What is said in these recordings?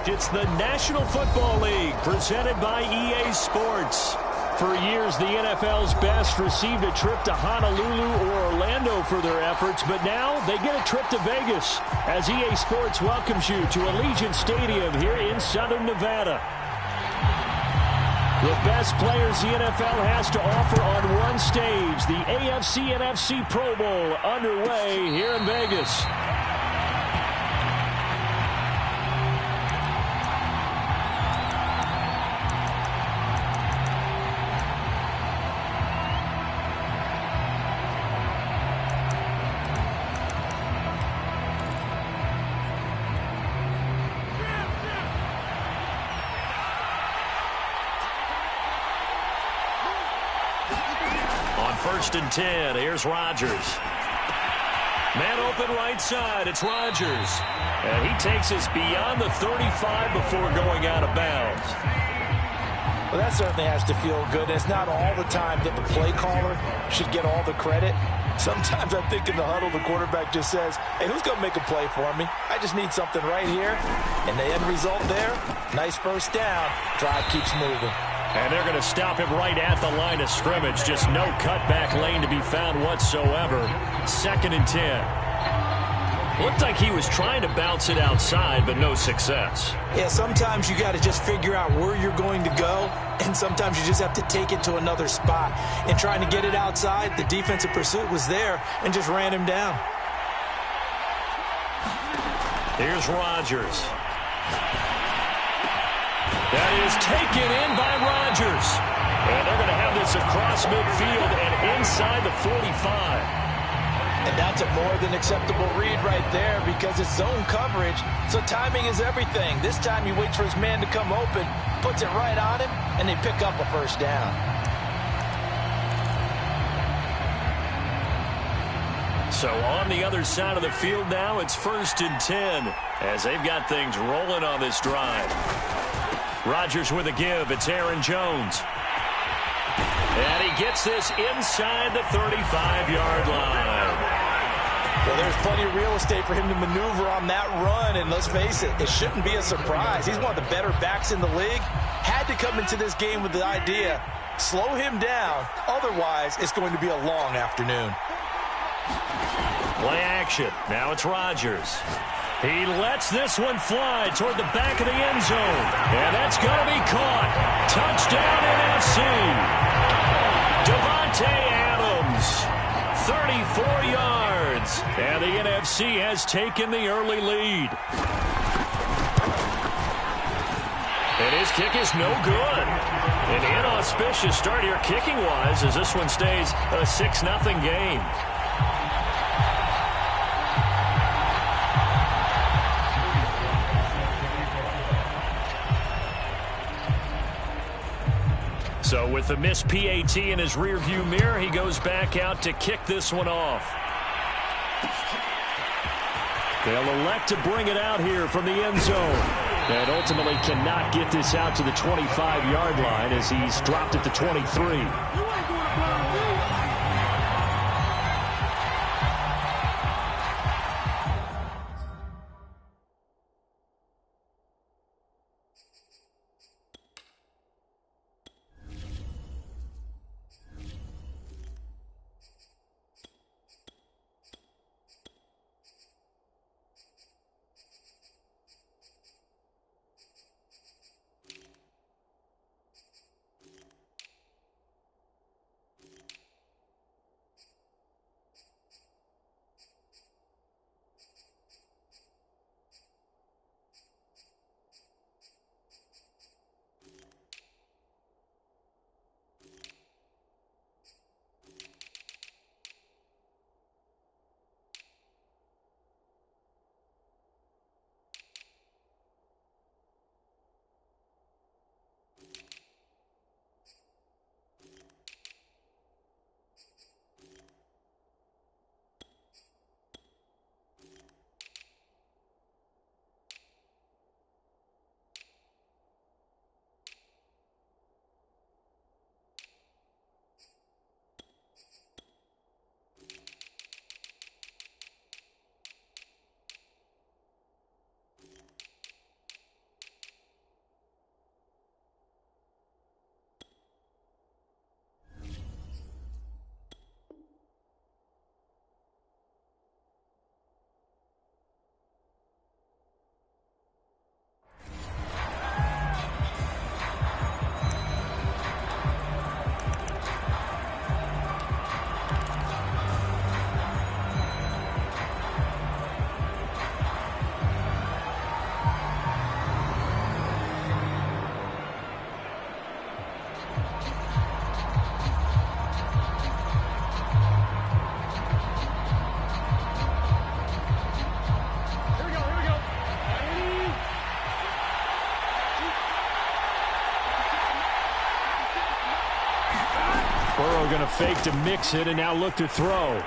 It's the National Football League presented by EA Sports. For years, the NFL's best received a trip to Honolulu or Orlando for their efforts, but now they get a trip to Vegas as EA Sports welcomes you to Allegiant Stadium here in Southern Nevada. The best players the NFL has to offer on one stage, the AFC-NFC Pro Bowl underway here in Vegas. First and 10, here's Rodgers. Man open right side, it's Rodgers. And he takes us beyond the 35 before going out of bounds. Well, that certainly has to feel good. It's not all the time that the play caller should get all the credit. Sometimes I think in the huddle, the quarterback just says, hey, who's going to make a play for me? I just need something right here. And the end result there, nice first down. Drive keeps moving. And they're going to stop him right at the line of scrimmage. Just no cutback lane to be found whatsoever. Second and 10. Looked like he was trying to bounce it outside, but no success. Yeah, sometimes you got to just figure out where you're going to go, and sometimes you just have to take it to another spot. And trying to get it outside, the defensive pursuit was there and just ran him down. Here's Rodgers. That is taken in by Rodgers. And they're going to have this across midfield and inside the 45. And that's a more than acceptable read right there because it's zone coverage, so timing is everything. This time he waits for his man to come open, puts it right on him, and they pick up a first down. So on the other side of the field now, it's first and 10 as they've got things rolling on this drive. Rodgers with a give. It's Aaron Jones. And he gets this inside the 35-yard line. Well, there's plenty of real estate for him to maneuver on that run. And let's face it, it shouldn't be a surprise. He's one of the better backs in the league. Had to come into this game with the idea, slow him down. Otherwise, it's going to be a long afternoon. Play action. Now it's Rodgers. He lets this one fly toward the back of the end zone. And that's going to be caught. Touchdown NFC. Devontae Adams, 34 yards. And the NFC has taken the early lead. And his kick is no good. An inauspicious start here kicking-wise as this one stays a 6-0 game. So with the missed PAT in his rearview mirror, he goes back out to kick this one off. They'll elect to bring it out here from the end zone. And ultimately cannot get this out to the 25-yard line as he's dropped at the 23. Burrow going to fake to mix it and now look to throw.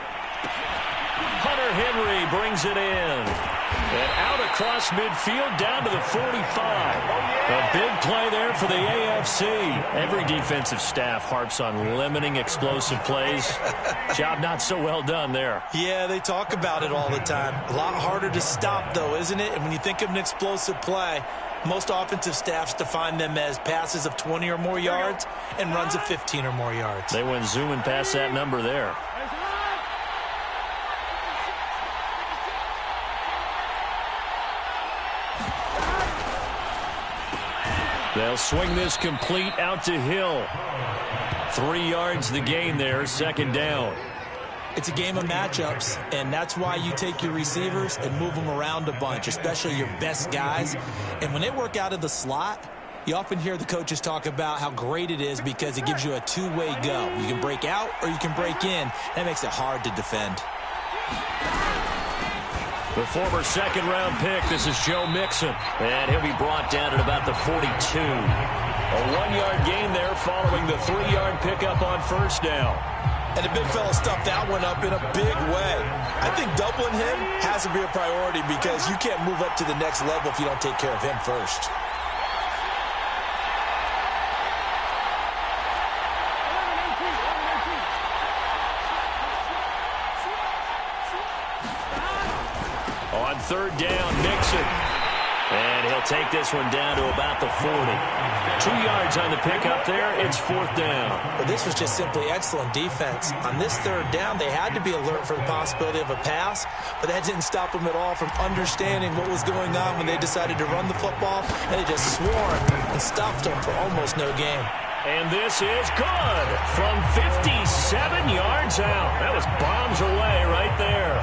Hunter Henry brings it in. And out across midfield down to the 45. A big play there for the AFC. Every defensive staff harps on limiting explosive plays. Job not so well done there. Yeah, they talk about it all the time. A lot harder to stop, though, isn't it? And when you think of an explosive play, most offensive staffs define them as passes of 20 or more yards and runs of 15 or more yards. They went zooming past that number there. They'll swing this complete out to Hill. 3 yards the gain there, second down. It's a game of matchups, and that's why you take your receivers and move them around a bunch, especially your best guys. And when they work out of the slot, you often hear the coaches talk about how great it is because it gives you a two-way go. You can break out or you can break in. That makes it hard to defend. The former second-round pick, this is Joe Mixon. And he'll be brought down at about the 42. A 1-yard gain there following the 3-yard pickup on first down. And the big fella stuffed that one up in a big way. I think doubling him has to be a priority because you can't move up to the next level if you don't take care of him first. On third down, Mixon. And he'll take this one down to about the 40. 2 yards on the pickup there. It's fourth down. But this was just simply excellent defense. On this third down, they had to be alert for the possibility of a pass, but that didn't stop them at all from understanding what was going on when they decided to run the football, and they just swarmed and stopped them for almost no gain. And this is good from 57 yards out. That was bombs away right there.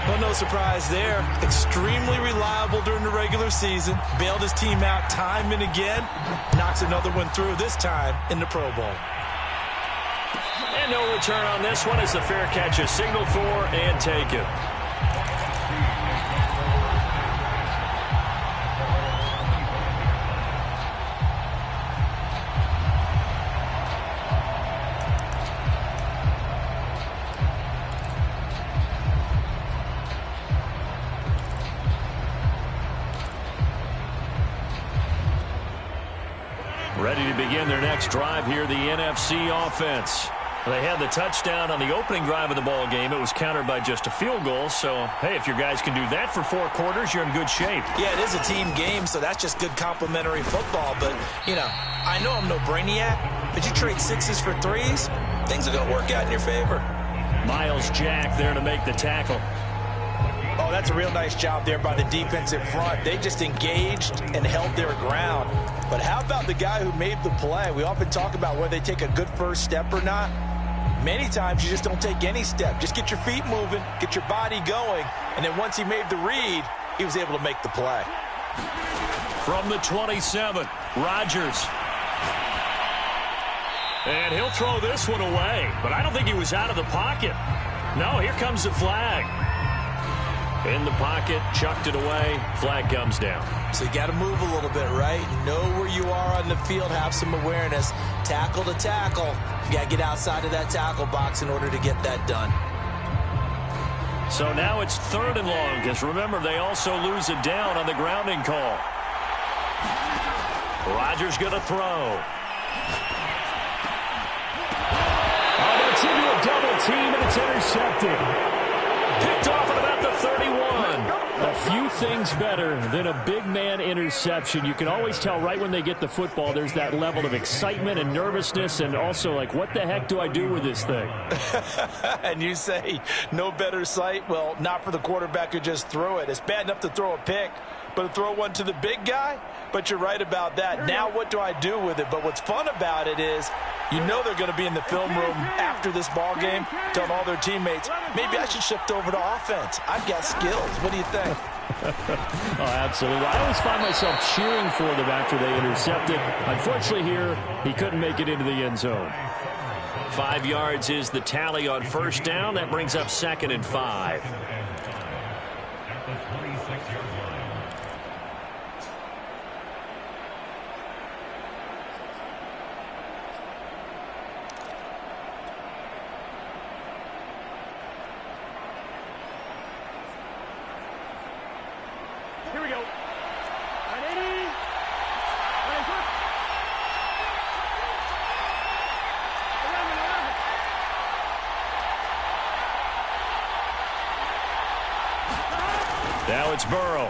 Well, no surprise there. Extremely reliable during the regular season. Bailed his team out time and again. Knocks another one through, this time in the Pro Bowl. And no return on this one as the fair catch is signaled for and taken. Ready to begin their next drive here, the NFC offense. They had the touchdown on the opening drive of the ball game. It was countered by just a field goal. So, hey, if your guys can do that for 4 quarters, you're in good shape. Yeah, it is a team game, so that's just good complementary football. But, you know, I know I'm no brainiac, but you trade 6s for 3s, things are going to work out in your favor. Miles Jack there to make the tackle. Oh, that's a real nice job there by the defensive front. They just engaged and held their ground. But how about the guy who made the play? We often talk about whether they take a good first step or not. Many times you just don't take any step. Just get your feet moving, get your body going, and then once he made the read, he was able to make the play. From the 27, Rodgers. And he'll throw this one away, but I don't think he was out of the pocket. No, here comes the flag. In the pocket, chucked it away, flag comes down. So you got to move a little bit, right? Know where you are on the field, have some awareness. Tackle to tackle. You got to get outside of that tackle box in order to get that done. So now it's 3rd and long, because remember, they also lose a down on the grounding call. Rodgers going to throw. Oh, that's into a double team, and it's intercepted. Picked off at about the 31. A few things better than a big man interception. You can always tell right when they get the football, there's that level of excitement and nervousness, and also like, what the heck do I do with this thing? And you say, no better sight? Well, not for the quarterback who just threw it. It's bad enough to throw a pick, but to throw one to the big guy? But you're right about that. Now what do I do with it? But what's fun about it is, you know they're going to be in the film room after this ball game, telling all their teammates, maybe I should shift over to offense. I've got skills. What do you think? Oh, absolutely. I always find myself cheering for them after they intercept it. Unfortunately here, he couldn't make it into the end zone. 5 yards is the tally on first down. That brings up 2nd and 5. Now it's Burrow.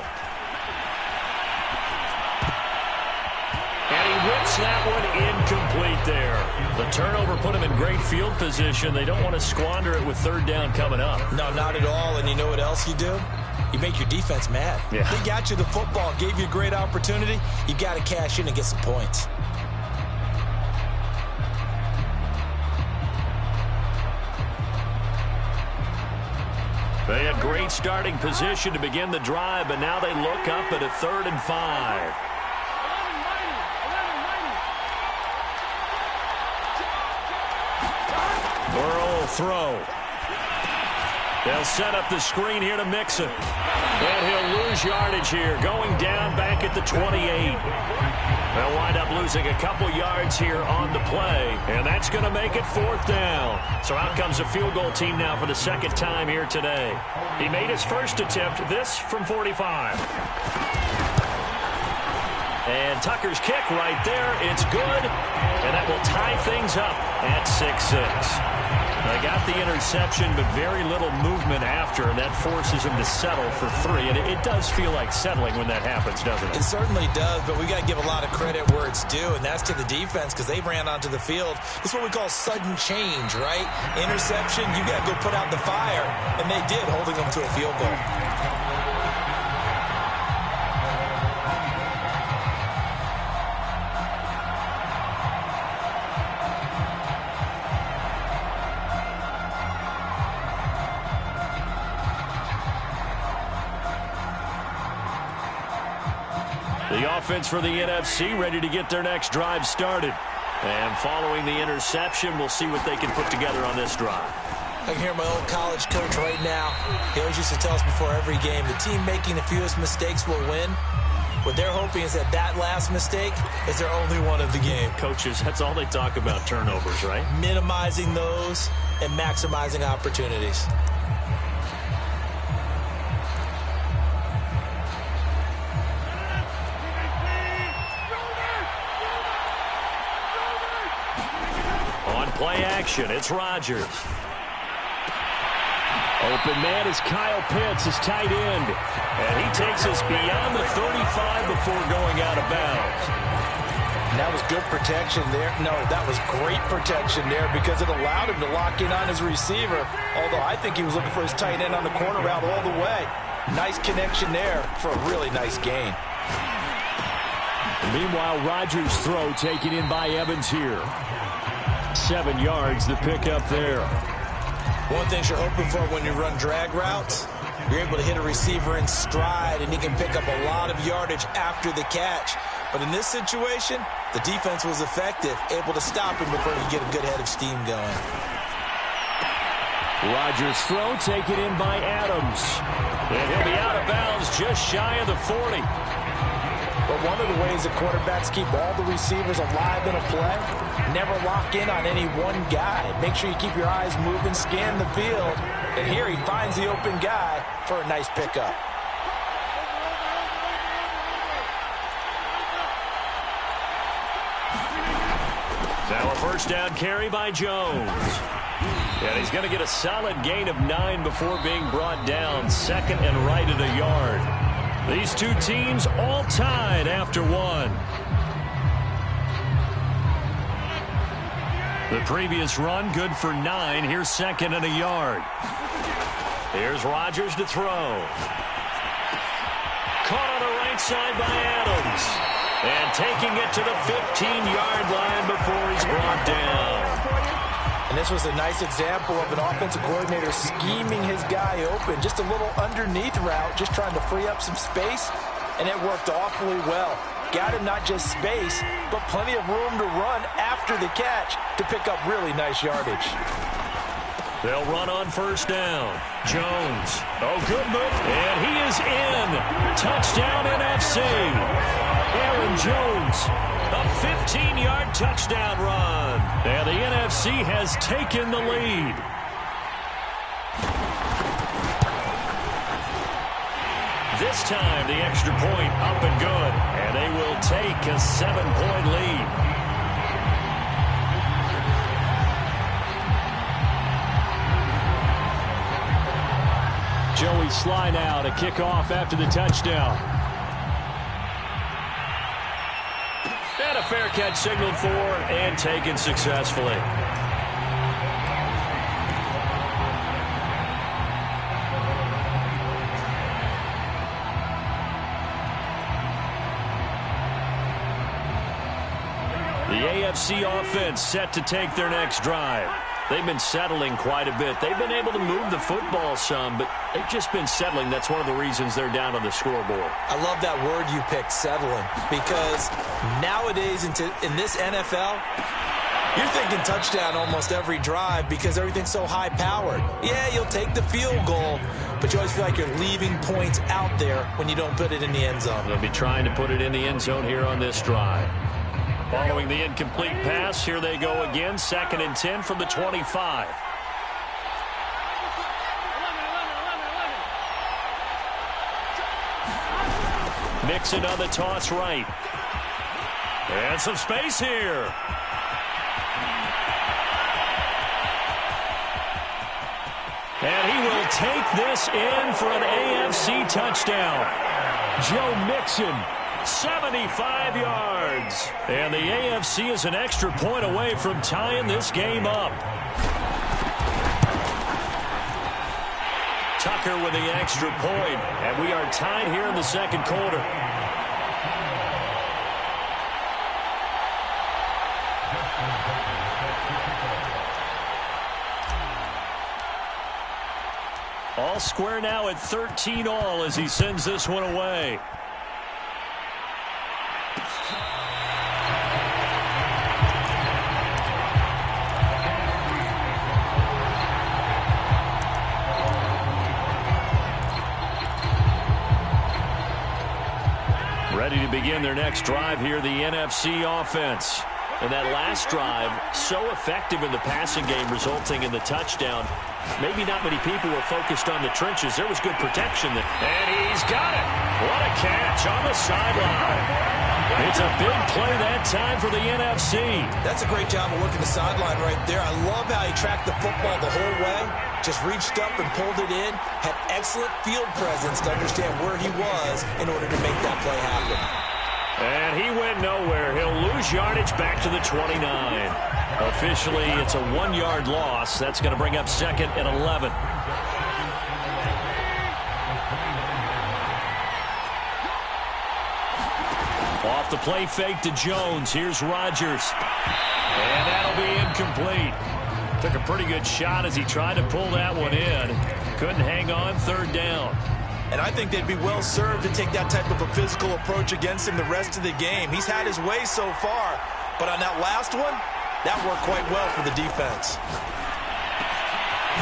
And he whips that one incomplete there. The turnover put him in great field position. They don't want to squander it with third down coming up. No, not at all. And you know what else you do? You make your defense mad. Yeah. They got you the football, gave you a great opportunity. You got to cash in and get some points. They had great starting position to begin the drive, but now they look up at a 3rd and 5. Burrow will throw. They'll set up the screen here to Mixon. And he'll lose yardage here, going down back at the 28. They'll wind up losing a couple yards here on the play, and that's going to make it 4th down. So out comes a field goal team now for the 2nd time here today. He made his first attempt, this from 45. And Tucker's kick right there, it's good, and that will tie things up at 6-6. They got the interception, but very little movement after, and that forces him to settle for 3. And it does feel like settling when that happens, doesn't it? It certainly does, but we got to give a lot of credit where it's due, and that's to the defense because they ran onto the field. It's what we call sudden change, right? Interception, you got to go put out the fire, and they did, holding them to a field goal. The offense for the NFC ready to get their next drive started. And following the interception, we'll see what they can put together on this drive. I can hear my old college coach right now. He always used to tell us before every game, the team making the fewest mistakes will win. What they're hoping is that that last mistake is their only one of the game. Coaches, that's all they talk about, turnovers, right? Minimizing those and maximizing opportunities. Play action. It's Rodgers. Open man is Kyle Pitts, his tight end. And he takes us beyond the 35 before going out of bounds. And that was good protection there. No, that was great protection there because it allowed him to lock in on his receiver. Although I think he was looking for his tight end on the corner route all the way. Nice connection there for a really nice gain. Meanwhile, Rodgers' throw taken in by Evans here. 7 yards, the pickup there. One thing you're hoping for when you run drag routes, you're able to hit a receiver in stride, and he can pick up a lot of yardage after the catch. But in this situation, the defense was effective, able to stop him before he could get a good head of steam going. Rodgers' throw taken in by Adams. And he'll be out of bounds just shy of the 40. But one of the ways that quarterbacks keep all the receivers alive in a play, never lock in on any one guy. Make sure you keep your eyes moving, scan the field. And here he finds the open guy for a nice pickup. Now a first down carry by Jones. And he's going to get a solid gain of 9 before being brought down. 2nd and right at a yard. These two teams all tied after 1. The previous run good for 9. Here's 2nd and a yard. Here's Rodgers to throw. Caught on the right side by Adams. And taking it to the 15-yard line before he's brought down. And this was a nice example of an offensive coordinator scheming his guy open. Just a little underneath route, just trying to free up some space, and it worked awfully well. Got him not just space, but plenty of room to run after the catch to pick up really nice yardage. They'll run on first down. Jones. Oh, good move. And he is in. Touchdown NFC. Aaron Jones. A 15-yard touchdown run. And the NFC has taken the lead. This time, the extra point up and good. And they will take a 7-point lead. Joey Sly now to kick off after the touchdown. And a fair catch signaled for and taken successfully. The AFC offense set to take their next drive. They've been settling quite a bit. They've been able to move the football some, but they've just been settling. That's one of the reasons they're down on the scoreboard. I love that word you picked, settling, because nowadays in this NFL, you're thinking touchdown almost every drive because everything's so high-powered. Yeah, you'll take the field goal, but you always feel like you're leaving points out there when you don't put it in the end zone. They'll be trying to put it in the end zone here on this drive. Following the incomplete pass, here they go again. 2nd and 10 from the 25. Mixon on the toss right. And some space here. And he will take this in for an AFC touchdown. Joe Mixon, 75 yards. And the AFC is an extra point away from tying this game up. Tucker with the extra point. And we are tied here in the second quarter. All square now at 13 all as he sends this one away. Ready to begin their next drive here, the NFC offense. And that last drive, so effective in the passing game, resulting in the touchdown. Maybe not many people were focused on the trenches. There was good protection. And he's got it. What a catch on the sideline. It's a big play that time for the NFC. That's a great job of working the sideline right there. I love how he tracked the football the whole way. Just reached up and pulled it in. Had excellent field presence to understand where he was in order to make that play happen. And he went nowhere. He'll lose yardage back to the 29. Officially, it's a 1-yard loss. That's going to bring up 2nd and 11. Off the play fake to Jones. Here's Rodgers. And that'll be incomplete. Took a pretty good shot as he tried to pull that one in. Couldn't hang on. 3rd down. And I think they'd be well served to take that type of a physical approach against him the rest of the game. He's had his way so far, but on that last one, that worked quite well for the defense.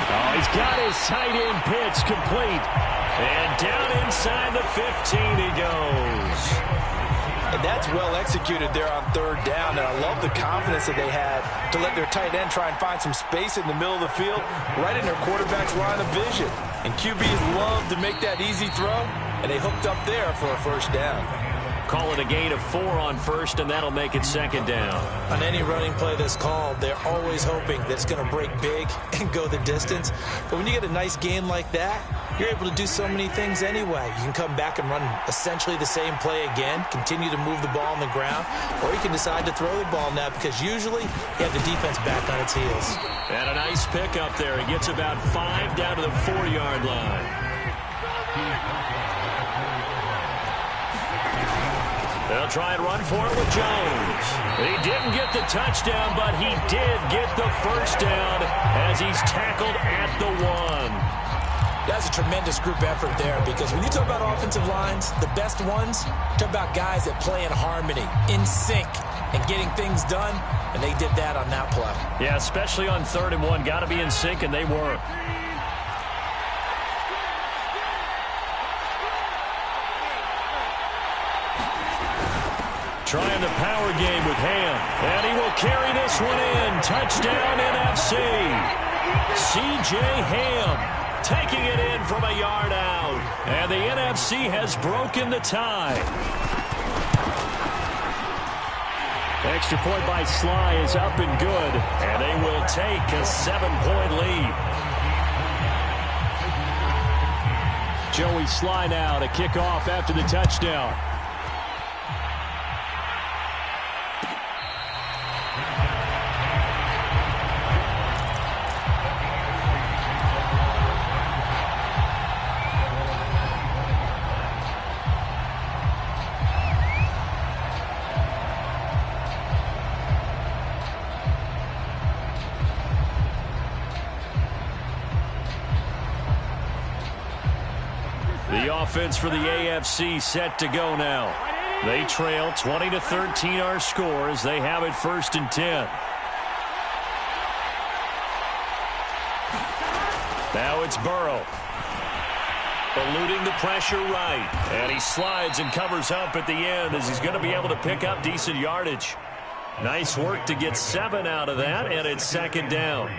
Oh, he's got his tight end pitch complete. And down inside the 15 he goes. And that's well executed there on 3rd down. And I love the confidence that they had to let their tight end try and find some space in the middle of the field, right in their quarterback's line of vision. And QBs love to make that easy throw, and they hooked up there for a 1st down. Call it a gain of 4 on 1st, and that'll make it 2nd down. On any running play that's called, they're always hoping that it's going to break big and go the distance. But when you get a nice game like that, you're able to do so many things anyway. You can come back and run essentially the same play again, continue to move the ball on the ground, or you can decide to throw the ball now because usually you have the defense back on its heels. And a nice pickup there. He gets about 5 down to the 4-yard line. They'll try and run for it with Jones. He didn't get the touchdown, but he did get the 1st down as he's tackled at the 1. That's a tremendous group effort there because when you talk about offensive lines, the best ones, talk about guys that play in harmony, in sync, and getting things done, and they did that on that play. Yeah, especially on 3rd and 1. Got to be in sync, and they were. Trying the power game with Ham. And he will carry this one in. Touchdown NFC. C.J. Ham taking it in from a yard out. And the NFC has broken the tie. Extra point by Sly is up and good. And they will take a 7-point lead. Joey Sly now to kick off after the touchdown. The offense for the AFC set to go now. They trail 20-13 our score as they have it 1st and 10. Now it's Burrow. Eluding the pressure right. And he slides and covers up at the end as he's going to be able to pick up decent yardage. Nice work to get 7 out of that, and it's 2nd down.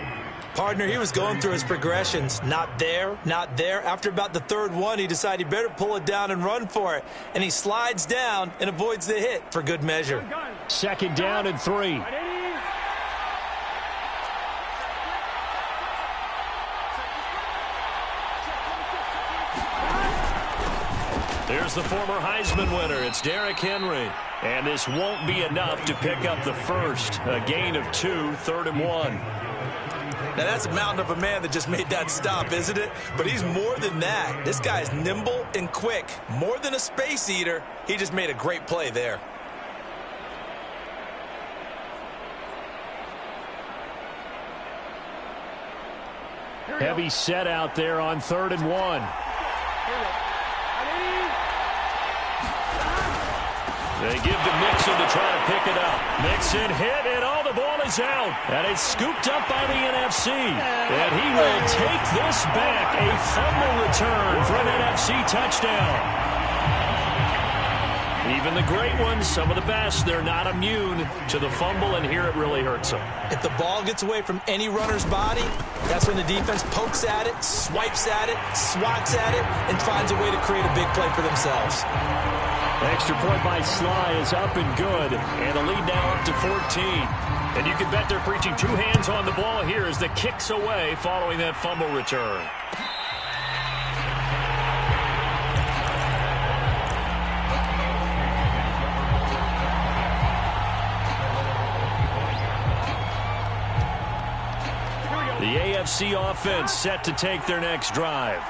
Partner, he was going through his progressions. Not there, not there. After about the 3rd one, he decided he better pull it down and run for it. And he slides down and avoids the hit for good measure. 2nd down and 3. There's the former Heisman winner. It's Derrick Henry. And this won't be enough to pick up the first. A gain of 2, 3rd and 1. Now, that's a mountain of a man that just made that stop, isn't it? But he's more than that. This guy's nimble and quick. More than a space eater. He just made a great play there. Heavy set out there on 3rd and 1. They give to Mixon to try to pick it up. Mixon hit, and all the ball is out. And it's scooped up by the NFC. And he will take this back. A fumble return for an NFC touchdown. Even the great ones, some of the best, they're not immune to the fumble, and here it really hurts them. If the ball gets away from any runner's body, that's when the defense pokes at it, swipes at it, swats at it, and finds a way to create a big play for themselves. Extra point by Sly is up and good, and the lead now up to 14. And you can bet they're preaching 2 hands on the ball here as the kick's away following that fumble return. The AFC offense set to take their next drive.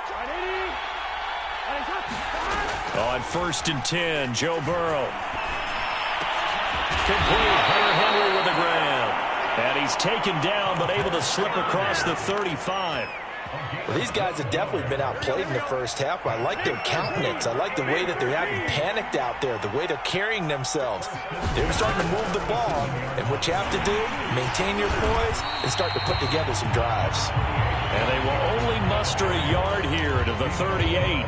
On 1st and 10, Joe Burrow. Complete. Hunter Henry with the grab. And he's taken down, but able to slip across the 35. Well, these guys have definitely been outplayed in the first half. I like their countenance. I like the way that they're having panicked out there, the way they're carrying themselves. They're starting to move the ball, and what you have to do, maintain your poise and start to put together some drives. And they will only muster a yard here to the 38.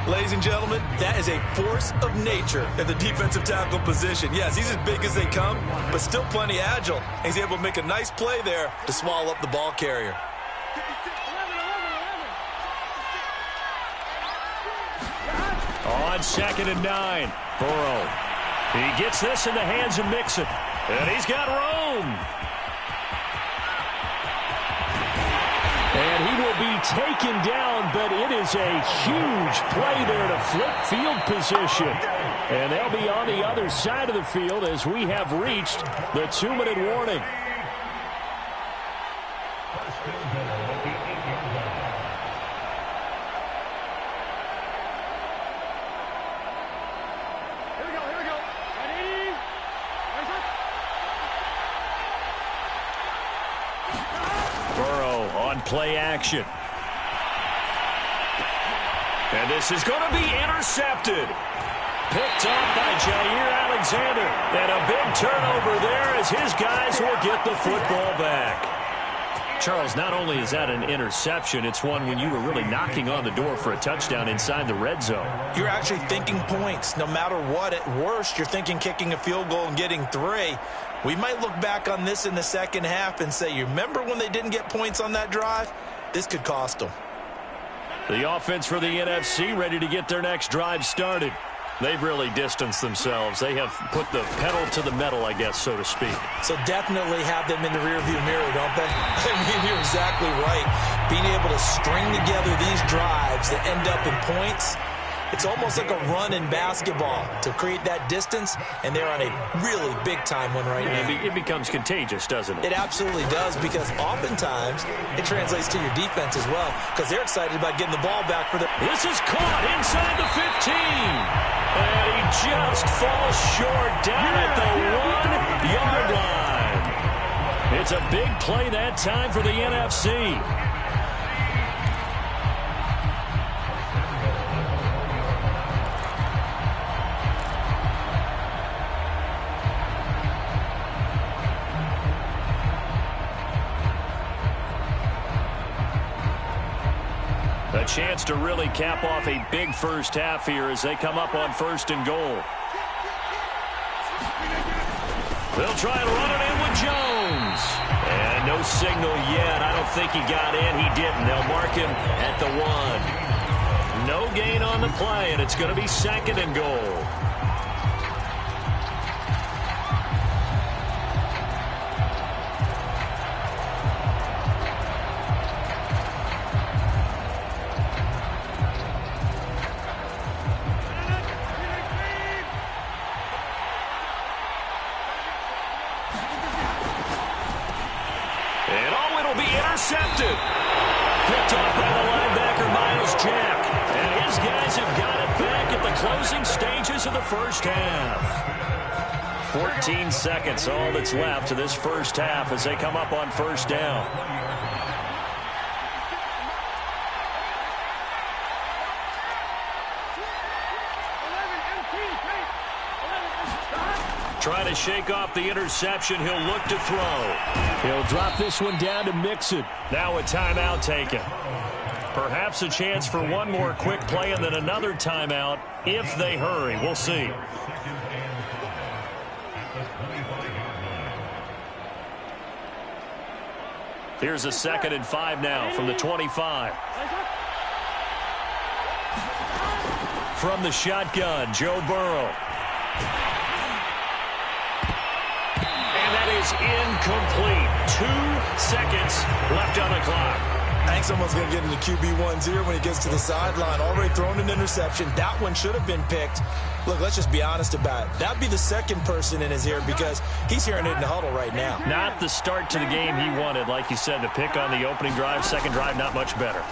Ladies and gentlemen, that is a force of nature in the defensive tackle position. Yes, he's as big as they come, but still plenty agile. He's able to make a nice play there to swallow up the ball carrier. On 2nd and 9, Burrow. He gets this in the hands of Mixon, and he's got room. And he will be taken down, but it is a huge play there to flip field position. And they'll be on the other side of the field as we have reached the 2-minute warning. Play action. And this is going to be intercepted. Picked up by Jair Alexander. And a big turnover there as his guys will get the football back. Charles, not only is that an interception, it's one when you were really knocking on the door for a touchdown inside the red zone. You're actually thinking points. No matter what, at worst, you're thinking kicking a field goal and getting 3. We might look back on this in the second half and say, you remember when they didn't get points on that drive? This could cost them. The offense for the NFC ready to get their next drive started. They've really distanced themselves. They have put the pedal to the metal, I guess, so to speak. So definitely have them in the rearview mirror, don't they? I mean, you're exactly right. being able to string together these drives that end up in points. It's almost like a run in basketball to create that distance, and they're on a really big-time one right now. It becomes contagious, doesn't it? It absolutely does, because oftentimes it translates to your defense as well, because they're excited about getting the ball back for their... This is caught inside the 15. And he just falls short down at the 1-yard line. It's a big play that time for the NFC. A chance to really cap off a big first half here as they come up on 1st and goal. They'll try and run it in with Jones. And no signal yet. I don't think he got in. He didn't. They'll mark him at the 1. No gain on the play, and it's going to be 2nd and goal. Intercepted. Picked off by the linebacker, Miles Jack. And his guys have got it back at the closing stages of the first half. 14 seconds, all that's left of this first half as they come up on 1st down. Trying to shake off the interception. He'll look to throw. He'll drop this one down to Mixon. Now a timeout taken. Perhaps a chance for one more quick play and then another timeout if they hurry. We'll see. Here's a 2nd and 5 now from the 25. From the shotgun, Joe Burrow. Is incomplete. 2 seconds left on the clock. I think someone's going to get into QB1-0 when he gets to the sideline. Already thrown an interception. That one should have been picked. Look, let's just be honest about it. That'd be the 2nd person in his ear because he's hearing it in the huddle right now. Not the start to the game he wanted, like you said, to pick on the opening drive. 2nd drive, not much better.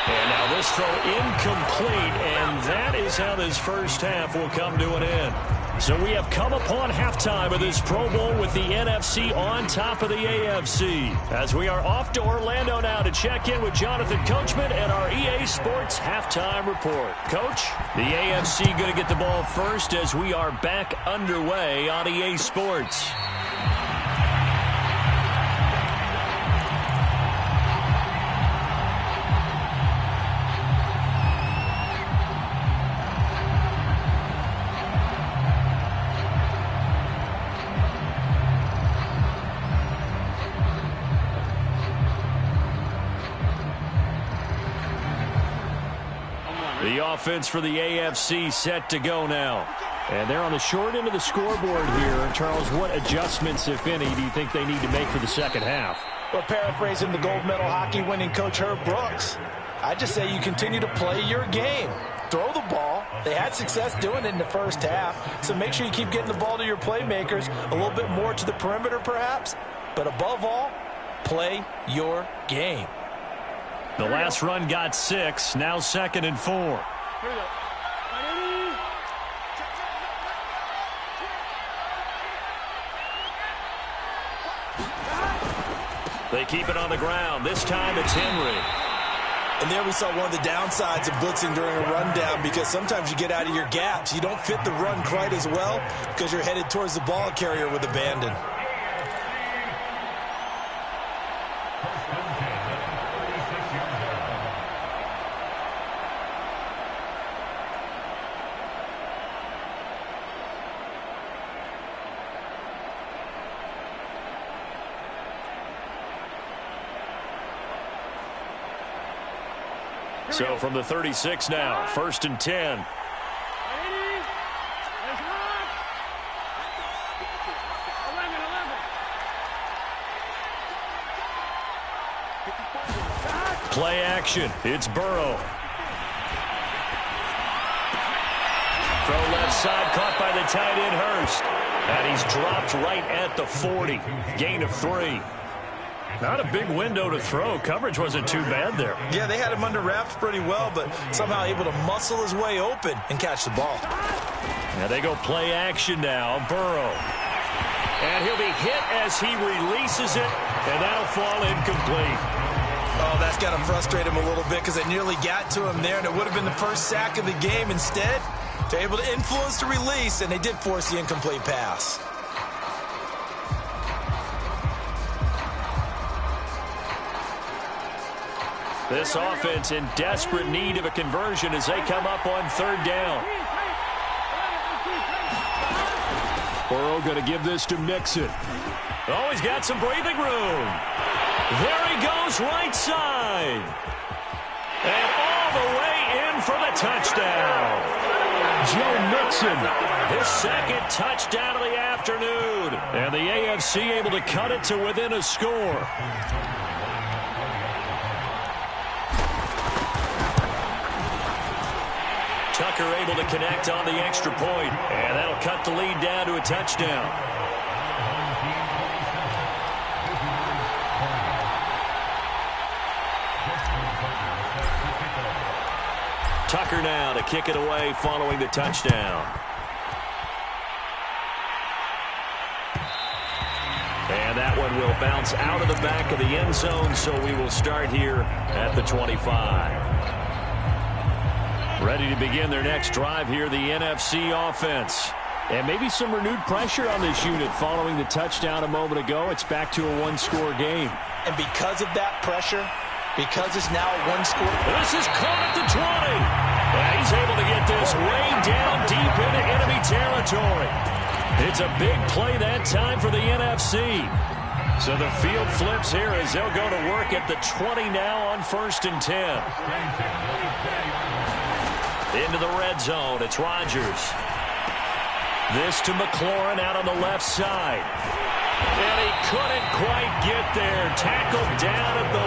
And now this throw incomplete, and that is how this first half will come to an end. So we have come upon halftime of this Pro Bowl with the NFC on top of the AFC. As we are off to Orlando now to check in with Jonathan Coachman and our EA Sports halftime report. Coach, the AFC going to get the ball first as we are back underway on EA Sports. The offense for the AFC set to go now. And they're on the short end of the scoreboard here. Charles, what adjustments, if any, do you think they need to make for the second half? Well, paraphrasing the gold medal hockey winning coach Herb Brooks, I just say you continue to play your game. Throw the ball. They had success doing it in the first half, so make sure you keep getting the ball to your playmakers, a little bit more to the perimeter perhaps, but above all, play your game. The last run got 6, now 2nd and 4. They keep it on the ground. This time it's Henry. And there we saw one of the downsides of blitzing during a rundown because sometimes you get out of your gaps. You don't fit the run quite as well because you're headed towards the ball carrier with abandon. So from the 36 now, 1st and 10. Play action. It's Burrow. Throw left side, caught by the tight end Hurst. And he's dropped right at the 40. Gain of 3. Not a big window to throw. Coverage wasn't too bad there. Yeah, they had him under wraps pretty well, but somehow able to muscle his way open and catch the ball. Now they go play action now. Burrow. And he'll be hit as he releases it, and that'll fall incomplete. Oh, that's got to frustrate him a little bit because it nearly got to him there, and it would have been the first sack of the game. Instead, they're able to influence the release, and they did force the incomplete pass. This offense in desperate need of a conversion as they come up on 3rd down. Burrow going to give this to Mixon. Oh, he's got some breathing room. There he goes, right side. And all the way in for the touchdown. Joe Mixon, his 2nd touchdown of the afternoon. And the AFC able to cut it to within a score. Tucker able to connect on the extra point, and that'll cut the lead down to a touchdown. Tucker now to kick it away following the touchdown. And that one will bounce out of the back of the end zone, so we will start here at the 25. Ready to begin their next drive here, the NFC offense. And maybe some renewed pressure on this unit following the touchdown a moment ago. It's back to a 1-score game. And because of that pressure, because it's now a 1-score. This is caught at the 20. And he's able to get this way down deep into enemy territory. It's a big play that time for the NFC. So the field flips here as they'll go to work at the 20 now on 1st and 10. Into the red zone, it's Rodgers. This to McLaurin out on the left side. And he couldn't quite get there. Tackled down at the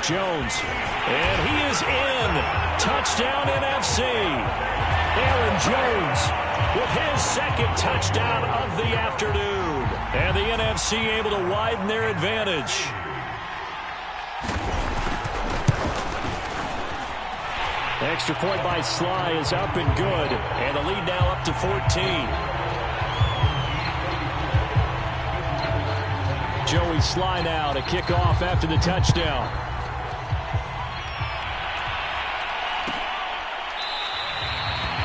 1. Jones. And he is in. Touchdown NFC. Aaron Jones with his 2nd touchdown of the afternoon. And the NFC able to widen their advantage. Extra point by Sly is up and good. And the lead now up to 14. Joey Sly now to kick off after the touchdown.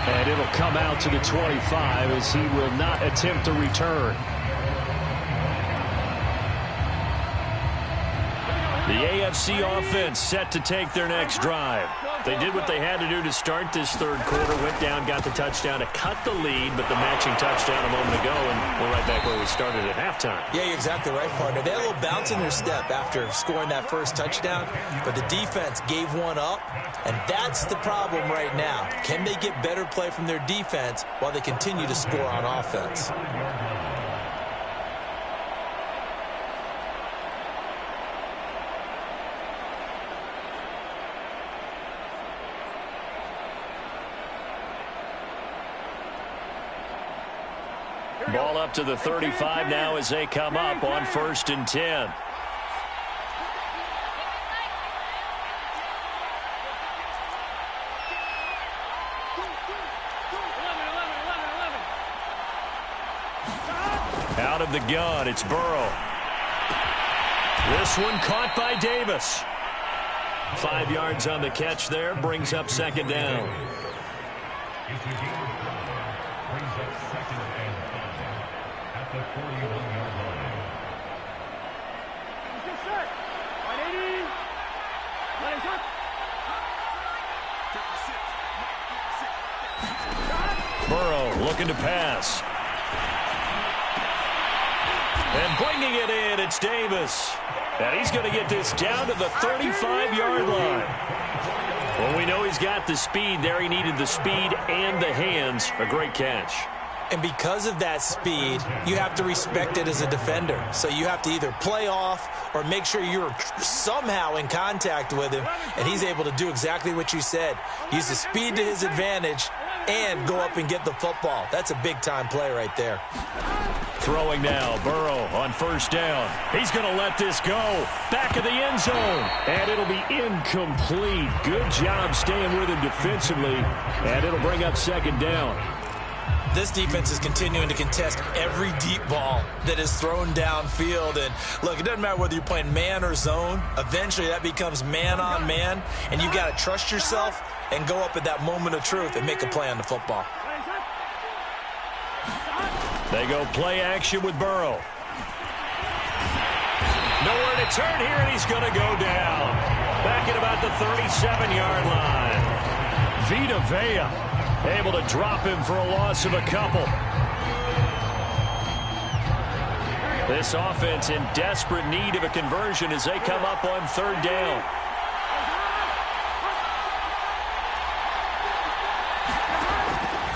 And it'll come out to the 25 as he will not attempt to return. The AFC offense set to take their next drive. They did what they had to do to start this 3rd quarter. Went down, got the touchdown to cut the lead, but the matching touchdown a moment ago, and we're right back where we started at halftime. Yeah, you're exactly right, partner. They had a little bounce in their step after scoring that first touchdown, but the defense gave one up, and that's the problem right now. Can they get better play from their defense while they continue to score on offense? Ball up to the 35 now as they come up on 1st and 10. Out of the gun, it's Burrow. This one caught by Davis. 5 yards on the catch there, brings up 2nd down. Burrow looking to pass. And bringing it in, it's Davis. And he's going to get this down to the 35-yard line. Well, we know he's got the speed there. He needed the speed and the hands. A great catch. And because of that speed, you have to respect it as a defender. So you have to either play off or make sure you're somehow in contact with him, and he's able to do exactly what you said. Use the speed to his advantage and go up and get the football. That's a big-time play right there. Throwing now, Burrow on first down. He's going to let this go. Back of the end zone. And it'll be incomplete. Good job staying with him defensively. And it'll bring up second down. This defense is continuing to contest every deep ball that is thrown downfield. And, look, it doesn't matter whether you're playing man or zone. Eventually, that becomes man-on-man. And you've got to trust yourself and go up at that moment of truth and make a play on the football. They go play action with Burrow. Nowhere to turn here, and he's going to go down. Back at about the 37-yard line. Vita Vea able to drop him for a loss of a couple. This offense in desperate need of a conversion as they come up on third down.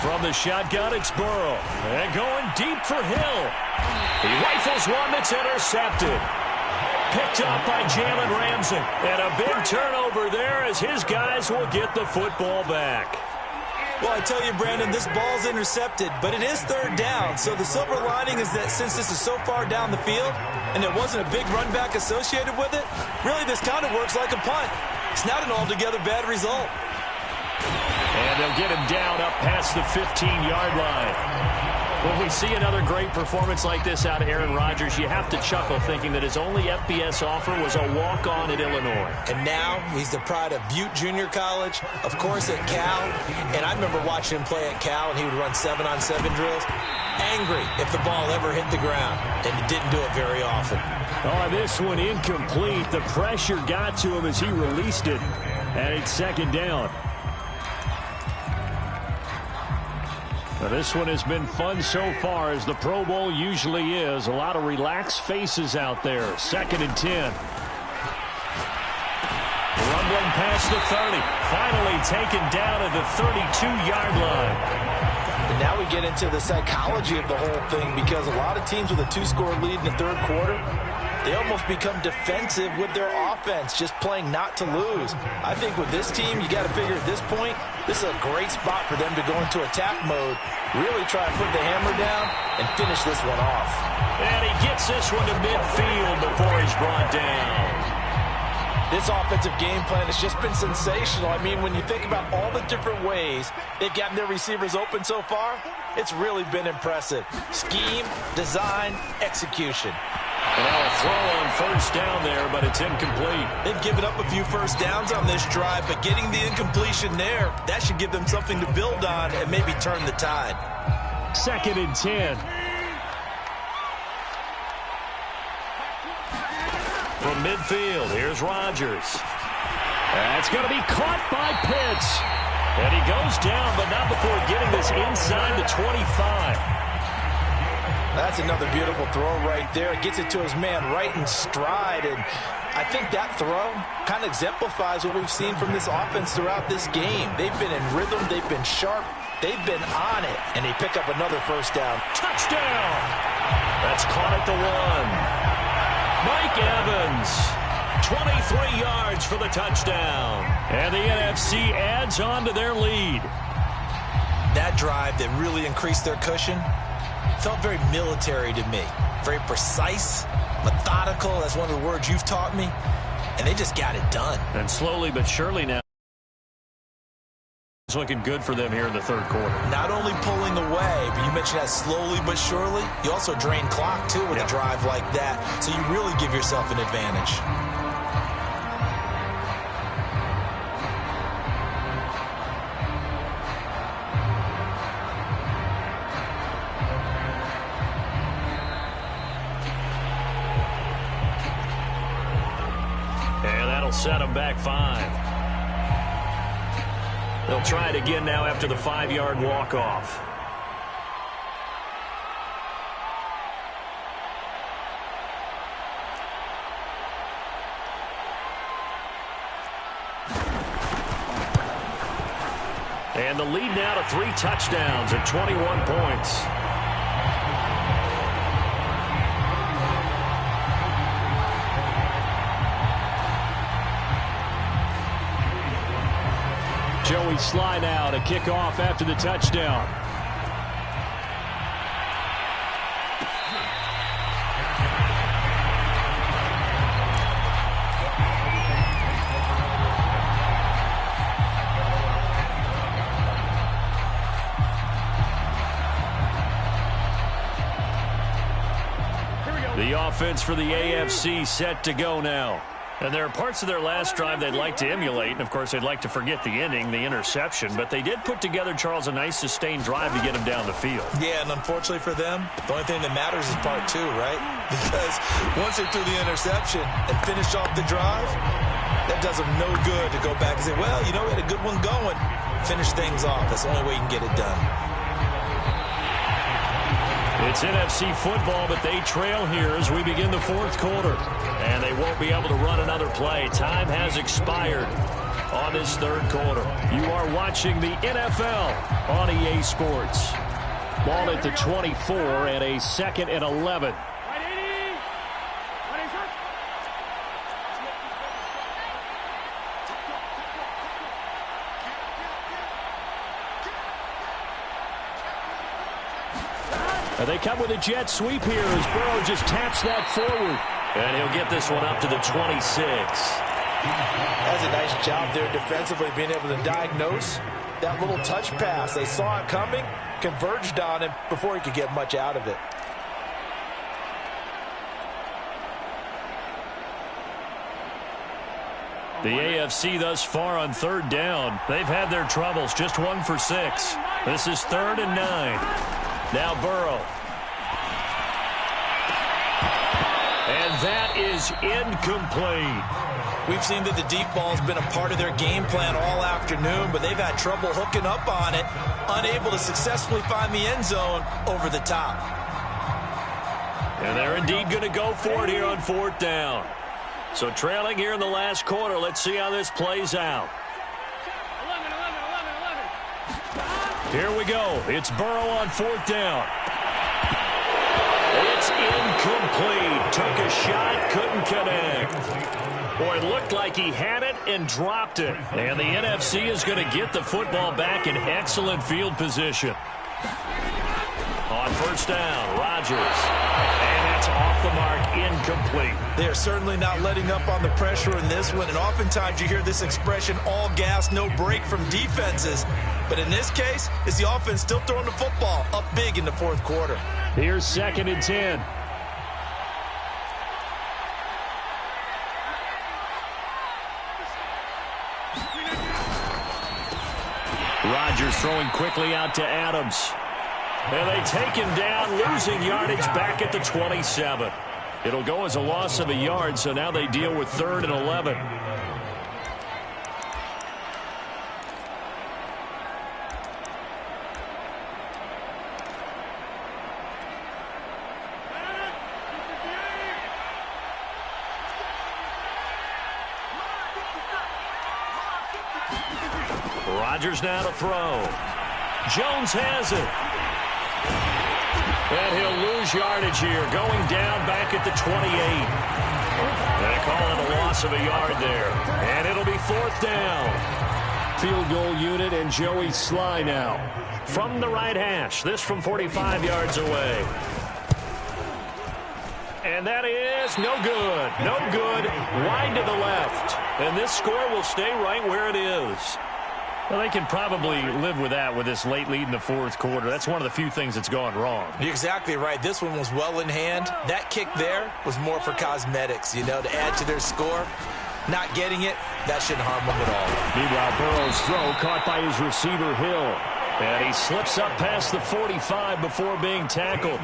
From the shotgun, it's Burrow. And going deep for Hill. He rifles one that's intercepted. Picked up by Jalen Ramsey. And a big turnover there as his guys will get the football back. Well, I tell you, Brandon, this ball's intercepted, but it is third down. So the silver lining is that since this is so far down the field and there wasn't a big run back associated with it, really this kind of works like a punt. It's not an altogether bad result. And they'll get him down up past the 15-yard line. When we see another great performance like this out of Aaron Rodgers, you have to chuckle thinking that his only FBS offer was a walk-on at Illinois. And now he's the pride of Butte Junior College, of course at Cal. And I remember watching him play at Cal, and he would run 7-on-7 drills. Angry if the ball ever hit the ground, and he didn't do it very often. Oh, this one incomplete. The pressure got to him as he released it, and it's second down. Now, this one has been fun so far, as the Pro Bowl usually is. A lot of relaxed faces out there. 2nd and 10. Rumbling past the 30. Finally taken down at the 32-yard line. And now we get into the psychology of the whole thing, because a lot of teams with a 2-score lead in the third quarter, they almost become defensive with their offense, just playing not to lose. I think with this team, you got to figure at this point, this is a great spot for them to go into attack mode, really try to put the hammer down and finish this one off. And he gets this one to midfield before he's brought down. This offensive game plan has just been sensational. I mean, when you think about all the different ways they've gotten their receivers open so far, it's really been impressive. Scheme, design, execution. And now a throw on first down there, but it's incomplete. They've given up a few first downs on this drive, but getting the incompletion there, that should give them something to build on and maybe turn the tide. 2nd and 10. From midfield, here's Rodgers. That's going to be caught by Pitts. And he goes down, but not before getting this inside the 25. That's another beautiful throw right there. It gets it to his man right in stride. And I think that throw kind of exemplifies what we've seen from this offense throughout this game. They've been in rhythm. They've been sharp. They've been on it. And they pick up another first down. Touchdown! That's caught at the 1. Mike Evans, 23 yards for the touchdown. And the NFC adds on to their lead. That drive that really increased their cushion felt very military to me. Very precise, methodical. That's one of the words you've taught me. And they just got it done. And slowly but surely now, it's looking good for them here in the third quarter. Not only pulling away, but you mentioned that slowly but surely. You also drain clock, too, with a drive like that. So you really give yourself an advantage. Set him back 5. They'll try it again now after the 5-yard walk-off. And the lead now to 3 touchdowns and 21 points. Joey Sly now to kick off after the touchdown. The offense for the AFC set to go now. And there are parts of their last drive they'd like to emulate. And, of course, they'd like to forget the ending, the interception. But they did put together, Charles, a nice sustained drive to get them down the field. Yeah, and unfortunately for them, the only thing that matters is part two, right? Because once they threw the interception and finished off the drive, that does them no good to go back and say, well, you know, we had a good one going. Finish things off. That's the only way you can get it done. It's NFC football, but they trail here as we begin the fourth quarter. And they won't be able to run another play. Time has expired on this third quarter. You are watching the NFL on EA Sports. Ball at the 24 and a 2nd and 11. They come with a jet sweep here as Burrow just taps that forward. And he'll get this one up to the 26. That's a nice job there defensively, being able to diagnose that little touch pass. They saw it coming, converged on him before he could get much out of it. The AFC thus far on third down. They've had their troubles, just 1 for 6. This is 3rd and 9. Now Burrow. And that is incomplete. We've seen that the deep ball's been a part of their game plan all afternoon, but they've had trouble hooking up on it, unable to successfully find the end zone over the top. And they're indeed going to go for it here on 4th down. So trailing here in the last quarter, let's see how this plays out. Here we go. It's Burrow on 4th down. It's incomplete. Took a shot, couldn't connect. Boy, it looked like he had it and dropped it. And the NFC is going to get the football back in excellent field position. On 1st down, Rodgers. And that's off the mark, incomplete. They're certainly not letting up on the pressure in this one. And oftentimes you hear this expression, all gas, no break from defenses. But in this case, it's the offense still throwing the football up big in the 4th quarter. Here's 2nd and 10. Rodgers throwing quickly out to Adams. And they take him down, losing yardage back at the 27. It'll go as a loss of a yard, so now they deal with 3rd and 11. Rodgers now to throw. Jones has it. And he'll lose yardage here, going down back at the 28. They call it a loss of a yard there. And it'll be 4th down. Field goal unit and Joey Sly now. From the right hash, this from 45 yards away. And that is no good. No good. Wide to the left. And this score will stay right where it is. Well, they can probably live with that with this late lead in the 4th quarter. That's one of the few things that's gone wrong. You're exactly right. This one was well in hand. That kick there was more for cosmetics, you know, to add to their score. Not getting it, that shouldn't harm them at all. Meanwhile, Burrow's throw caught by his receiver, Hill. And he slips up past the 45 before being tackled.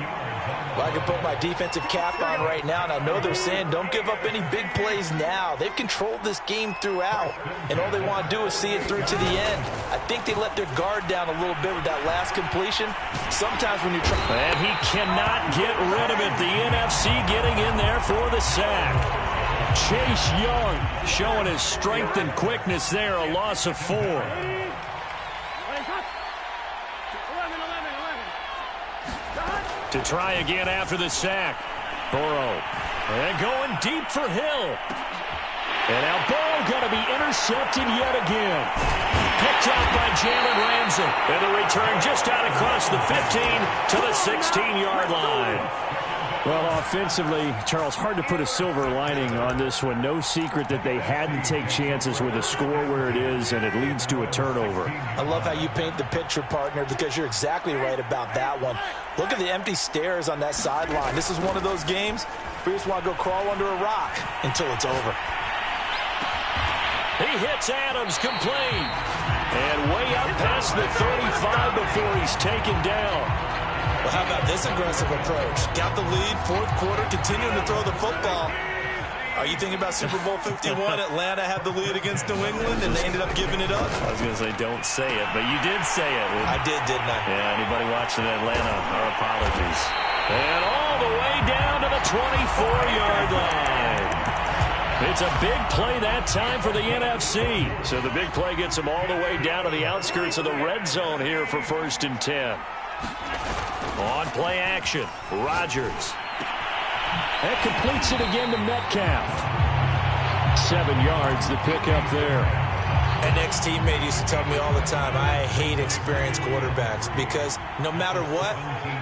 Well, I can put my defensive cap on right now, and I know they're saying don't give up any big plays now. They've controlled this game throughout, and all they want to do is see it through to the end. I think they let their guard down a little bit with that last completion. Sometimes when you try... And he cannot get rid of it. The NFC getting in there for the sack. Chase Young showing his strength and quickness there, a loss of 4. To try again after the sack. Burrow. And going deep for Hill. And now Burrow going to be intercepted yet again. Picked up by Jalen Ramsey. And the return just out across the 15 to the 16-yard line. Well, offensively, Charles, hard to put a silver lining on this one. No secret that they had to take chances with a score where it is, and it leads to a turnover. I love how you paint the picture, partner, because you're exactly right about that one. Look at the empty stares on that sideline. This is one of those games where you just want to go crawl under a rock until it's over. He hits Adams, complete. And way up past the 35 before he's taken down. Well, how about this aggressive approach? Got the lead, fourth quarter, continuing to throw the football. Are you thinking about Super Bowl 51? Atlanta had the lead against New England, and they ended up giving it up. I was going to say, don't say it, but you did say it. I did, didn't I? Yeah, anybody watching Atlanta, our apologies. And all the way down to the 24-yard line. It's a big play that time for the NFC. So the big play gets them all the way down to the outskirts of the red zone here for 1st and 10. On play action, Rodgers. That completes it again to Metcalf. 7 yards, the pickup there. An ex-teammate used to tell me all the time, I hate experienced quarterbacks because no matter what,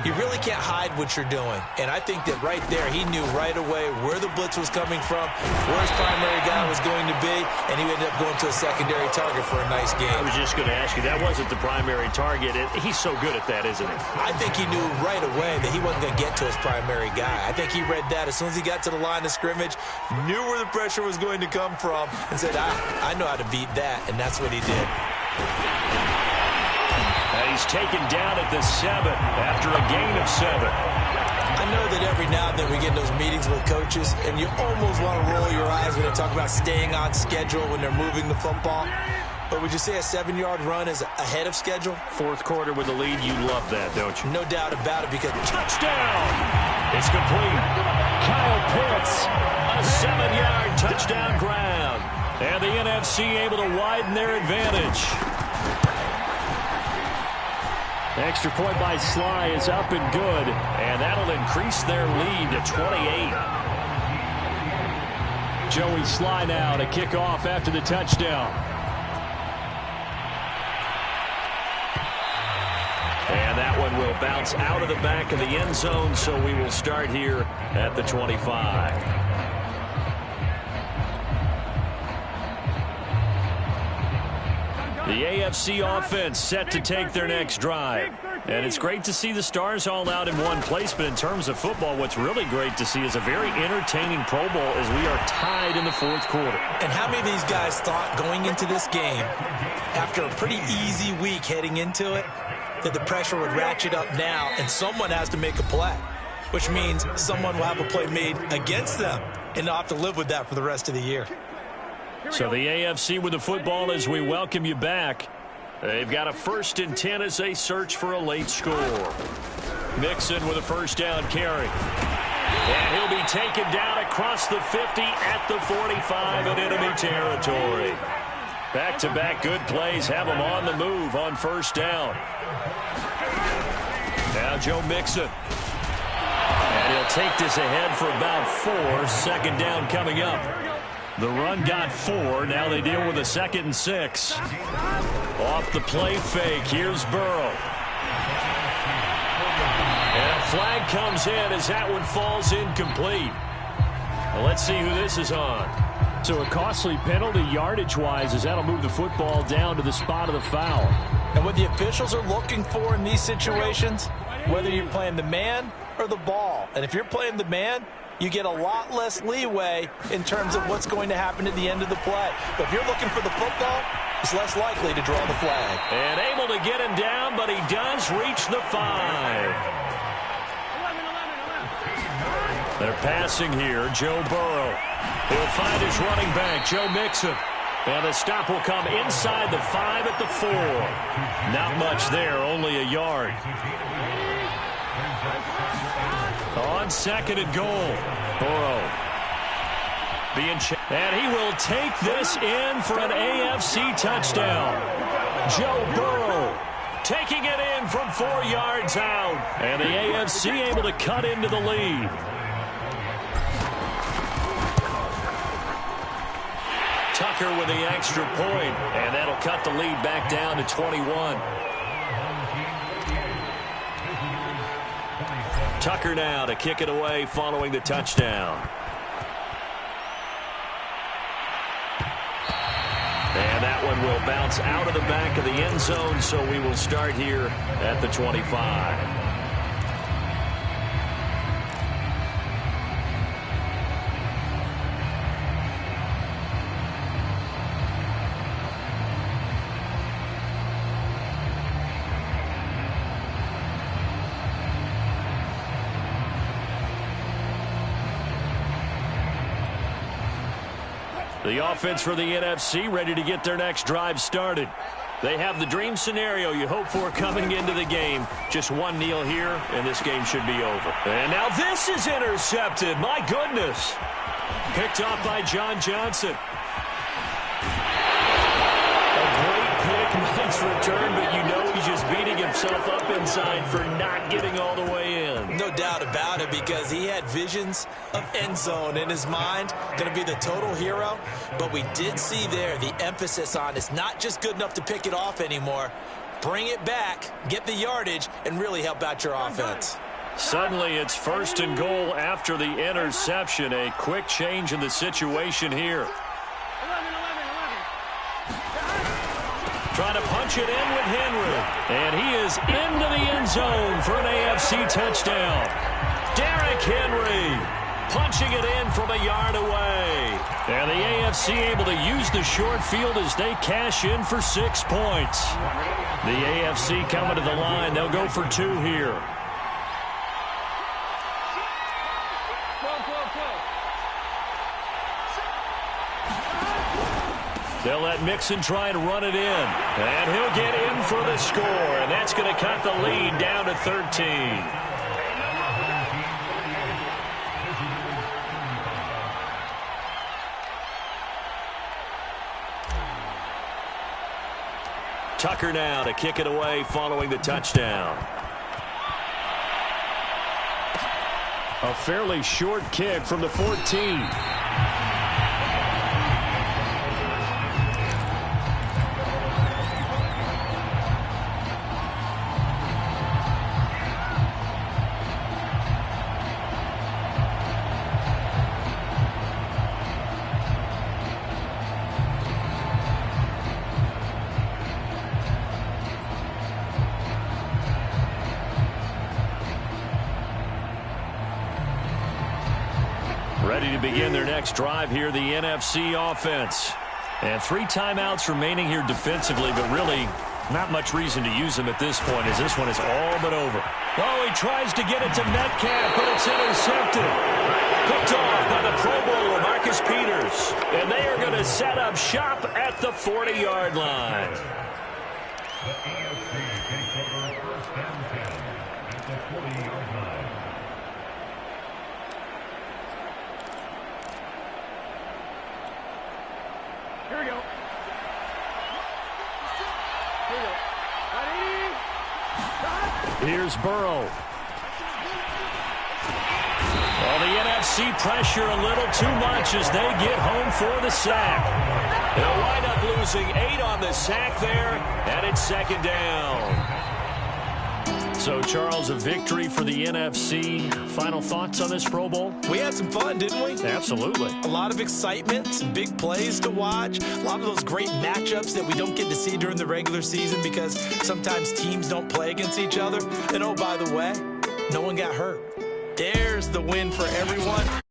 you really can't hide what you're doing. And I think that right there, he knew right away where the blitz was coming from, where his primary guy was going to be, and he ended up going to a secondary target for a nice game. I was just going to ask you, that wasn't the primary target. He's so good at that, isn't he? I think he knew right away that he wasn't going to get to his primary guy. I think he read that as soon as he got to the line of scrimmage, knew where the pressure was going to come from, and said, I know how to beat that. And that's what he did. And he's taken down at the 7 after a gain of 7. I know that every now and then we get in those meetings with coaches, and you almost want to roll your eyes when they talk about staying on schedule when they're moving the football. But would you say a 7-yard run is ahead of schedule? Fourth quarter with the lead, you love that, don't you? No doubt about it, because touchdown! It's complete. Kyle Pitts, a 7-yard touchdown grab. And the NFC able to widen their advantage. Extra point by Sly is up and good. And that'll increase their lead to 28. Joey Sly now to kick off after the touchdown. And that one will bounce out of the back of the end zone, so we will start here at the 25. The AFC offense set to take their next drive. And it's great to see the stars all out in one place, but in terms of football, what's really great to see is a very entertaining Pro Bowl as we are tied in the fourth quarter. And how many of these guys thought going into this game, after a pretty easy week heading into it, that the pressure would ratchet up now and someone has to make a play, which means someone will have a play made against them, and they'll have to live with that for the rest of the year. So the AFC with the football as we welcome you back. They've got a 1st and 10 as they search for a late score. Mixon with a first down carry. And he'll be taken down across the 50 at the 45 in enemy territory. Back-to-back good plays have him on the move on first down. Now Joe Mixon. And he'll take this ahead for about 4. 2nd down coming up. The run got 4. Now they deal with a 2nd and 6. Off the play fake. Here's Burrow. And a flag comes in as that one falls incomplete. Well, let's see who this is on. So a costly penalty yardage-wise as that'll move the football down to the spot of the foul. And what the officials are looking for in these situations, whether you're playing the man or the ball. And if you're playing the man, you get a lot less leeway in terms of what's going to happen at the end of the play. But if you're looking for the football, it's less likely to draw the flag. And able to get him down, but he does reach the 5. They're passing here. Joe Burrow. He'll find his running back, Joe Mixon. And the stop will come inside the 5 at the 4. Not much there, only a yard. On 2nd and goal, Burrow being checked. And he will take this in for an AFC touchdown. Joe Burrow taking it in from 4 yards out. And the AFC able to cut into the lead. Tucker with the extra point, and that'll cut the lead back down to 21. Tucker now to kick it away following the touchdown. And that one will bounce out of the back of the end zone, so we will start here at the 25. The offense for the NFC ready to get their next drive started. They have the dream scenario you hope for coming into the game. Just one kneel here, and this game should be over. And now this is intercepted. My goodness. Picked off by John Johnson. A great pick, nice return, but you know he's just beating himself up inside for not getting all the way in. No doubt about it, because he had visions of end zone in his mind. Going to be the total hero. But we did see there the emphasis on it's not just good enough to pick it off anymore. Bring it back, get the yardage, and really help out your offense. Suddenly it's 1st and goal after the interception. A quick change in the situation here. Trying to punch it in with Henry. And he is into the end zone for an AFC touchdown. Derrick Henry punching it in from a yard away. And the AFC able to use the short field as they cash in for 6 points. The AFC coming to the line. They'll go for 2 here. They'll let Mixon try and run it in. And he'll get in for the score. And that's going to cut the lead down to 13. Tucker now to kick it away following the touchdown. A fairly short kick from the 14. Ready to begin their next drive here, the NFC offense. And 3 timeouts remaining here defensively, but really not much reason to use them at this point, as this one is all but over. Oh, he tries to get it to Metcalf, but it's intercepted. Picked off by the Pro Bowler, Marcus Peters. And they are going to set up shop at the 40-yard line. Here we go. Here's Burrow. Well, the NFC pressure a little too much as they get home for the sack. They'll wind up losing 8 on the sack there, and it's 2nd down. So, Charles, a victory for the NFC. Final thoughts on this Pro Bowl? We had some fun, didn't we? Absolutely. A lot of excitement, some big plays to watch, a lot of those great matchups that we don't get to see during the regular season because sometimes teams don't play against each other. And, oh, by the way, no one got hurt. There's the win for everyone.